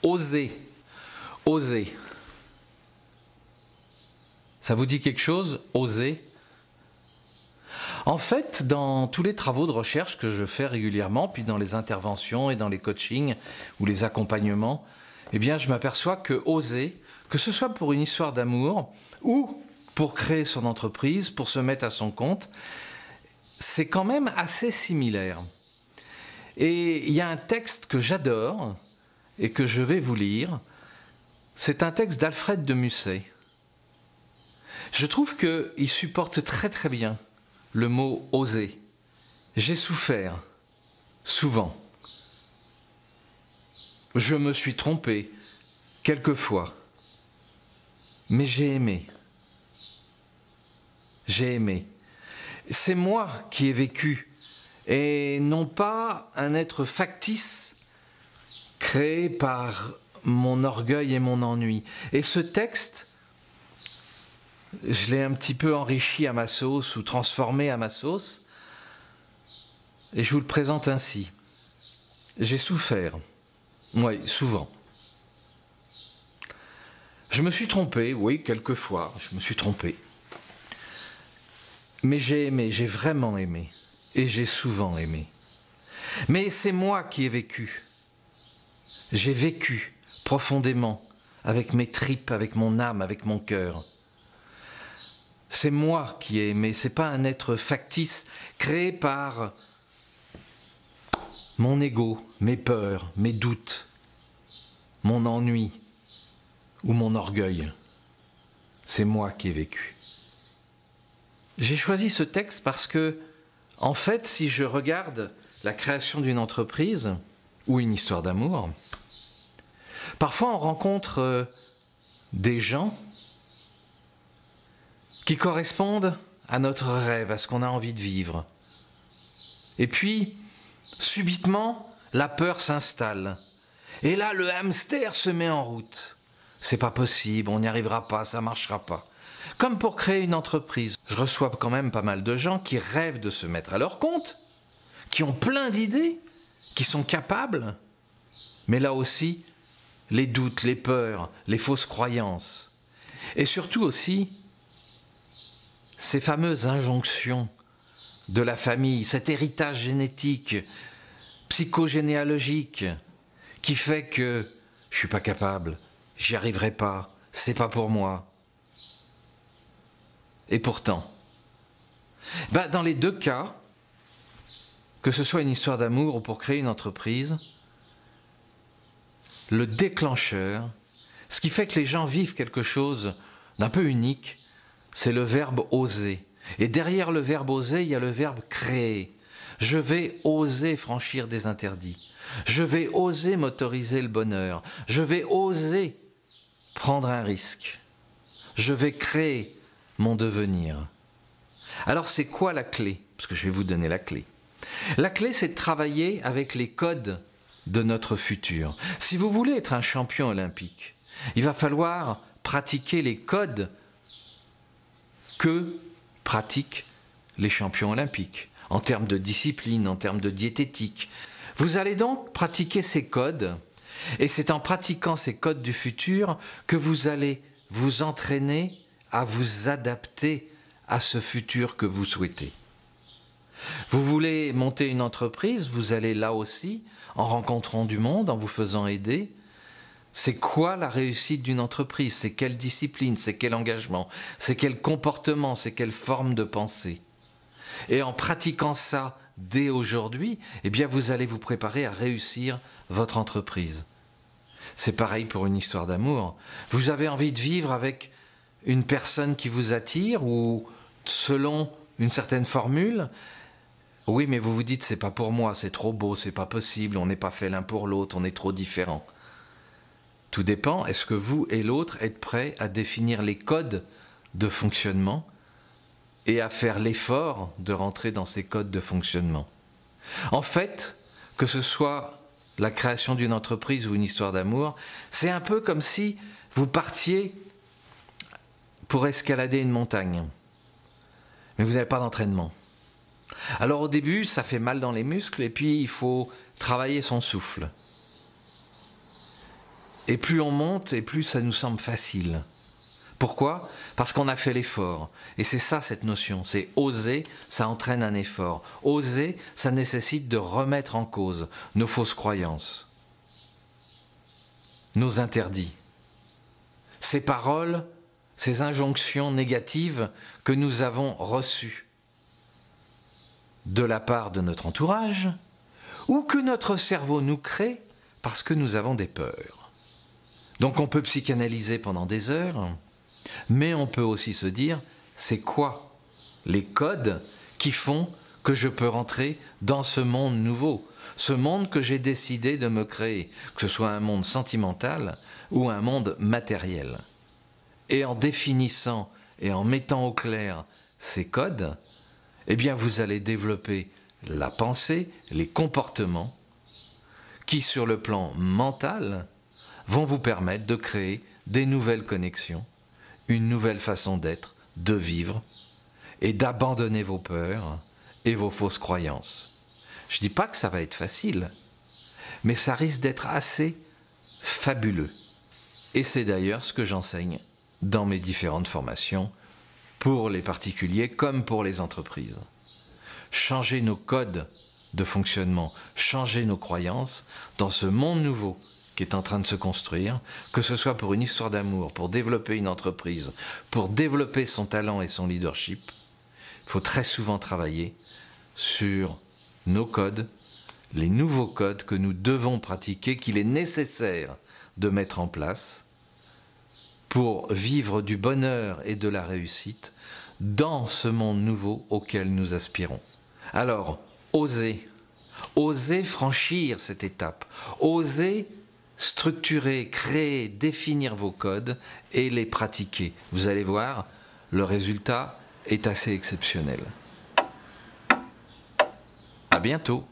Oser. Oser. Ça vous dit quelque chose, oser? En fait, dans tous les travaux de recherche que je fais régulièrement, puis dans les interventions et dans les coachings ou les accompagnements, eh bien, je m'aperçois que oser, que ce soit pour une histoire d'amour ou pour créer son entreprise, pour se mettre à son compte, c'est quand même assez similaire. Et il y a un texte que j'adore et que je vais vous lire. C'est un texte d'Alfred de Musset. Je trouve qu'il supporte très très bien le mot « oser ». J'ai souffert, souvent. Je me suis trompé, quelquefois. Mais j'ai aimé. J'ai aimé. C'est moi qui ai vécu, et non pas un être factice créé par mon orgueil et mon ennui. Et ce texte, je l'ai un petit peu enrichi à ma sauce ou transformé à ma sauce, et je vous le présente ainsi. J'ai souffert, oui, souvent. Je me suis trompé, oui, quelquefois, je me suis trompé. Mais j'ai aimé, j'ai vraiment aimé, et j'ai souvent aimé. Mais c'est moi qui ai vécu. J'ai vécu profondément, avec mes tripes, avec mon âme, avec mon cœur. C'est moi qui ai aimé, c'est pas un être factice créé par mon ego, mes peurs, mes doutes, mon ennui ou mon orgueil. C'est moi qui ai vécu. J'ai choisi ce texte parce que, en fait, si je regarde la création d'une entreprise ou une histoire d'amour, parfois on rencontre des gens qui correspondent à notre rêve, à ce qu'on a envie de vivre. Et puis, subitement, la peur s'installe. Et là, le hamster se met en route. C'est pas possible, on n'y arrivera pas, ça marchera pas. Comme pour créer une entreprise. Je reçois quand même pas mal de gens qui rêvent de se mettre à leur compte, qui ont plein d'idées, qui sont capables. Mais là aussi, les doutes, les peurs, les fausses croyances. Et surtout aussi, ces fameuses injonctions de la famille, cet héritage génétique, psychogénéalogique, qui fait que je ne suis pas capable, j'y arriverai pas, c'est pas pour moi. Et pourtant, dans les deux cas, que ce soit une histoire d'amour ou pour créer une entreprise, le déclencheur, ce qui fait que les gens vivent quelque chose d'un peu unique, c'est le verbe oser. Et derrière le verbe oser, il y a le verbe créer. Je vais oser franchir des interdits. Je vais oser m'autoriser le bonheur. Je vais oser prendre un risque. Je vais créer mon devenir. Alors c'est quoi la clé? Parce que je vais vous donner la clé. La clé, c'est de travailler avec les codes de notre futur. Si vous voulez être un champion olympique, il va falloir pratiquer les codes que pratiquent les champions olympiques, en termes de discipline, en termes de diététique. Vous allez donc pratiquer ces codes, et c'est en pratiquant ces codes du futur que vous allez vous entraîner à vous adapter à ce futur que vous souhaitez. Vous voulez monter une entreprise, vous allez là aussi, en rencontrant du monde, en vous faisant aider. C'est quoi la réussite d'une entreprise? C'est quelle discipline? C'est quel engagement? C'est quel comportement? C'est quelle forme de pensée? Et en pratiquant ça dès aujourd'hui, eh bien vous allez vous préparer à réussir votre entreprise. C'est pareil pour une histoire d'amour. Vous avez envie de vivre avec une personne qui vous attire ou selon une certaine formule. Oui, mais vous vous dites c'est pas pour moi, c'est trop beau, c'est pas possible, on n'est pas fait l'un pour l'autre, on est trop différents. Tout dépend, est-ce que vous et l'autre êtes prêts à définir les codes de fonctionnement et à faire l'effort de rentrer dans ces codes de fonctionnement? En fait, que ce soit la création d'une entreprise ou une histoire d'amour, c'est un peu comme si vous partiez pour escalader une montagne, mais vous n'avez pas d'entraînement. Alors au début, ça fait mal dans les muscles et puis il faut travailler son souffle. Et plus on monte, et plus ça nous semble facile. Pourquoi? Parce qu'on a fait l'effort. Et c'est ça cette notion, c'est oser, ça entraîne un effort. Oser, ça nécessite de remettre en cause nos fausses croyances, nos interdits, ces paroles, ces injonctions négatives que nous avons reçues de la part de notre entourage ou que notre cerveau nous crée parce que nous avons des peurs. Donc on peut psychanalyser pendant des heures, mais on peut aussi se dire, c'est quoi les codes qui font que je peux rentrer dans ce monde nouveau, ce monde que j'ai décidé de me créer, que ce soit un monde sentimental ou un monde matériel. Et en définissant et en mettant au clair ces codes, eh bien vous allez développer la pensée, les comportements qui, sur le plan mental, vont vous permettre de créer des nouvelles connexions, une nouvelle façon d'être, de vivre, et d'abandonner vos peurs et vos fausses croyances. Je ne dis pas que ça va être facile, mais ça risque d'être assez fabuleux. Et c'est d'ailleurs ce que j'enseigne dans mes différentes formations, pour les particuliers comme pour les entreprises. Changer nos codes de fonctionnement, changer nos croyances dans ce monde nouveau qui est en train de se construire, que ce soit pour une histoire d'amour, pour développer une entreprise, pour développer son talent et son leadership, il faut très souvent travailler sur nos codes, les nouveaux codes que nous devons pratiquer, qu'il est nécessaire de mettre en place pour vivre du bonheur et de la réussite dans ce monde nouveau auquel nous aspirons. Alors, osez franchir cette étape, osez structurer, créer, définir vos codes et les pratiquer. Vous allez voir, le résultat est assez exceptionnel. À bientôt.